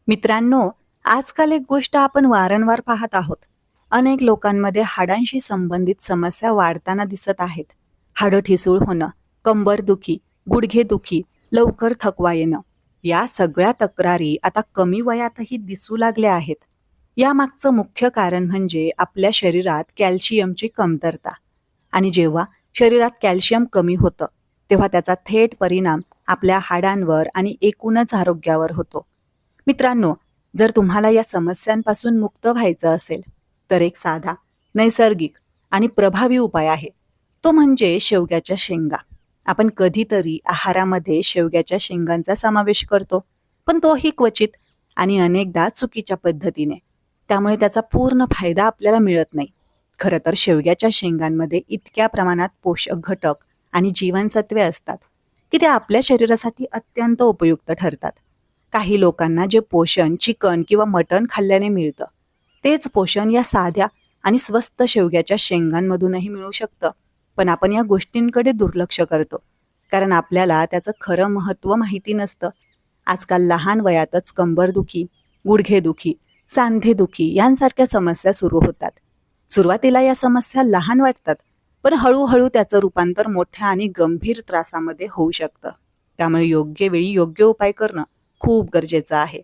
मित्रांनो, आजकाल एक गोष्ट आपण वारंवार पाहत आहोत. अनेक लोकांमध्ये हाडांशी संबंधित समस्या वाढताना दिसत आहेत. हाडं ठिसूळ होणं, कंबरदुखी, गुडघेदुखी, लवकर थकवा येणं. या सगळ्या तक्रारी आता कमी वयातही दिसू लागल्या आहेत. यामागचं मुख्य कारण म्हणजे आपल्या शरीरात कॅल्शियमची कमतरता. आणि जेव्हा शरीरात कॅल्शियम कमी होतं, तेव्हा त्याचा थेट परिणाम आपल्या हाडांवर आणि एकूणच आरोग्यावर होतो. मित्रांनो, जर तुम्हाला या समस्यांपासून मुक्त व्हायचं असेल, तर एक साधा, नैसर्गिक आणि प्रभावी उपाय आहे. तो म्हणजे शेवग्याच्या शेंगा. आपण कधीतरी आहारामध्ये शेवग्याच्या शेंगांचा समावेश करतो, पण तोही क्वचित आणि अनेकदा चुकीच्या पद्धतीने. त्यामुळे त्याचा पूर्ण फायदा आपल्याला मिळत नाही. खरं तर शेवग्याच्या शेंगांमध्ये इतक्या प्रमाणात पोषक घटक आणि जीवनसत्वे असतात की ते आपल्या शरीरासाठी अत्यंत उपयुक्त ठरतात. काही लोकांना जे पोषण चिकन किंवा मटण खाल्ल्याने मिळतं, तेच पोषण या साध्या आणि स्वस्त शेवग्याच्या शेंगांमधूनही मिळू शकतं. पण आपण या गोष्टींकडे दुर्लक्ष करतो, कारण आपल्याला त्याचं खरं महत्त्व माहिती नसतं. आजकाल लहान वयातच कंबरदुखी, गुडघेदुखी, सांधेदुखी यांसारख्या समस्या सुरू होतात. सुरुवातीला या समस्या लहान वाटतात, पण हळूहळू त्याचं रूपांतर मोठ्या आणि गंभीर त्रासामध्ये होऊ शकतं. त्यामुळे योग्य वेळी योग्य उपाय करणं खूप गरजेचं आहे.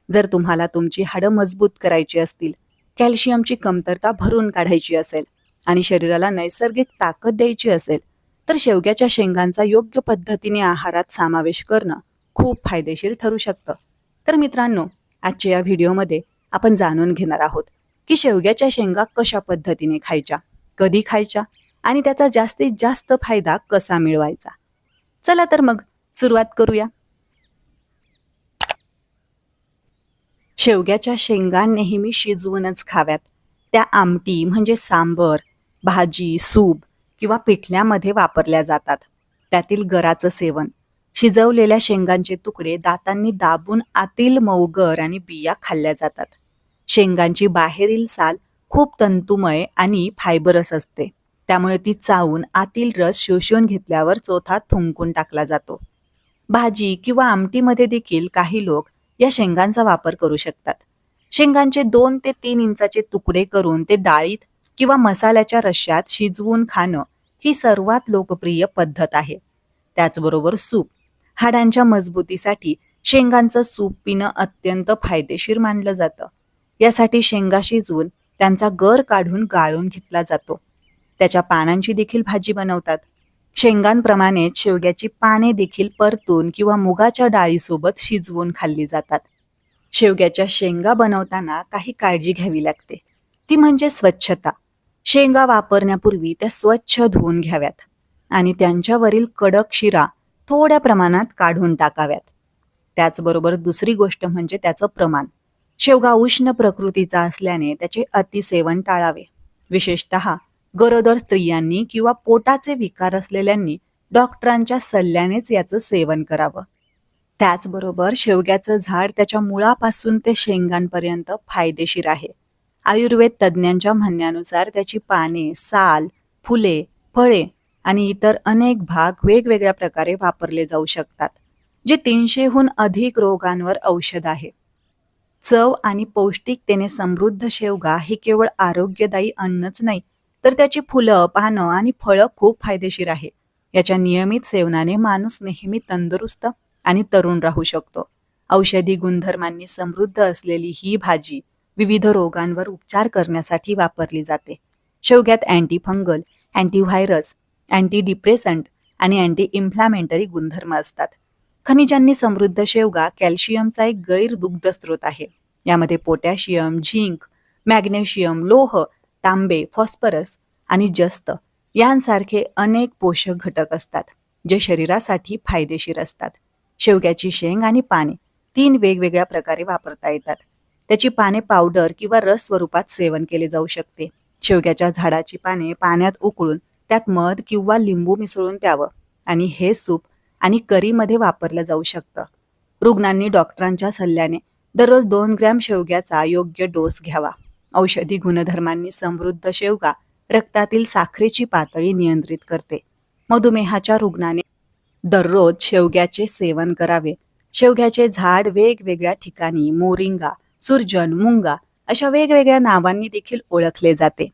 जर तुम्हाला तुमची हाडं मजबूत करायची असतील, कॅल्शियमची कमतरता भरून काढायची असेल आणि शरीराला नैसर्गिक ताकद द्यायची असेल, तर शेवग्याच्या शेंगांचा योग्य पद्धतीने आहारात समावेश करणं खूप फायदेशीर ठरू शकतं. तर मित्रांनो, आजच्या या व्हिडिओमध्ये आपण जाणून घेणार आहोत की शेवग्याच्या शेंगा कशा पद्धतीने खायच्या, कधी खायच्या आणि त्याचा जास्तीत जास्त फायदा कसा मिळवायचा. चला तर मग सुरुवात करूया. शेवग्याच्या शेंगा नेहमी शिजवूनच खाव्यात. त्या आमटी म्हणजे सांबर, भाजी, सूप किंवा पिठल्यामध्ये वापरल्या जातात. त्यातील गराचं सेवन, शिजवलेल्या शेंगांचे तुकडे दातांनी दाबून आतील मऊगर आणि बिया खाल्ल्या जातात. शेंगांची बाहेरील साल खूप तंतुमय आणि फायबरस असते. त्यामुळे ती चावून आतील रस शोषून घेतल्यावर चोथा थुंकून टाकला जातो. भाजी किंवा आमटीमध्ये देखील काही लोक या शेंगांचा वापर करू शकतात. शेंगांचे 2 ते 3 इंचाचे तुकडे करून ते डाळीत किंवा मसाल्याच्या रश्श्यात शिजवून खाणं ही सर्वात लोकप्रिय पद्धत आहे. त्याचबरोबर सूप, हाडांच्या मजबूतीसाठी शेंगांचं सूप पिणं अत्यंत फायदेशीर मानलं जातं. यासाठी शेंगा शिजवून त्यांचा गर काढून गाळून घेतला जातो. त्याच्या पानांची देखील भाजी बनवतात. शेंगांप्रमाणेच शेवग्याची पाने देखील परतून किंवा मुगाच्या डाळीसोबत शिजवून खाल्ली जातात. शेवग्याच्या शेंगा बनवताना काही काळजी घ्यावी लागते. ती म्हणजे स्वच्छता. शेंगा वापरण्यापूर्वी त्या स्वच्छ धुवून घ्याव्यात आणि त्यांच्यावरील कडक शिरा थोड्या प्रमाणात काढून टाकाव्यात. त्याचबरोबर दुसरी गोष्ट म्हणजे त्याचं प्रमाण. शेवगा उष्ण प्रकृतीचा असल्याने त्याचे अतिसेवन टाळावे. विशेषतः गरोदर स्त्रियांनी किंवा पोटाचे विकार असलेल्यांनी डॉक्टरांच्या सल्ल्यानेच याचं सेवन करावं. त्याचबरोबर शेवग्याचं झाड त्याच्या मुळापासून ते शेंगांपर्यंत फायदेशीर आहे. आयुर्वेद तज्ज्ञांच्या म्हणण्यानुसार त्याची पाने, साल, फुले, फळे आणि इतर अनेक भाग वेगवेगळ्या प्रकारे वापरले जाऊ शकतात, जे 300हून अधिक रोगांवर औषध आहे. चव आणि पौष्टिकतेने समृद्ध शेवगा ही केवळ आरोग्यदायी अन्नच नाही, तर त्याची फुलं, पानं आणि फळं खूप फायदेशीर आहे. याच्या नियमित सेवनाने माणूस नेहमी तंदुरुस्त आणि तरुण राहू शकतो. औषधी गुणधर्मांनी समृद्ध असलेली ही भाजी विविध रोगांवर उपचार करण्यासाठी वापरली जाते. शेवग्यात anti fungal, antivirus, anti depressant आणि अँटी इन्फ्लॅमेटरी गुणधर्म असतात. खनिजांनी समृद्ध शेवगा कॅल्शियमचा एक गैर दुग्ध स्रोत आहे. यामध्ये पोटॅशियम, झिंक, मॅग्नेशियम, लोह, तांबे, फॉस्फरस आणि जस्त यांसारखे अनेक पोषक घटक असतात, जे शरीरासाठी फायदेशीर असतात. शेवग्याची शेंग आणि पाने 3 वेगवेगळ्या प्रकारे वापरता येतात. त्याची पाने पावडर किंवा रस स्वरूपात सेवन केले जाऊ शकते. शेवग्याच्या झाडाची पाने पाण्यात उकळून त्यात मध किंवा लिंबू मिसळून प्यावं आणि हे सूप आणि करीमध्ये वापरलं जाऊ शकतं. रुग्णांनी डॉक्टरांच्या सल्ल्याने दररोज 2 ग्रॅम शेवग्याचा योग्य डोस घ्यावा. औषधी गुणधर्मांनी समृद्ध शेवगा रक्तातील साखरेची पातळी नियंत्रित करते. मधुमेहाच्या रुग्णाने दररोज शेवग्याचे सेवन करावे शेवग्याचे झाड वेगवेगळ्या ठिकाणी मोरिंगा, सुरजन, मुंगा अशा वेगवेगळ्या नावांनी देखील ओळखले जाते.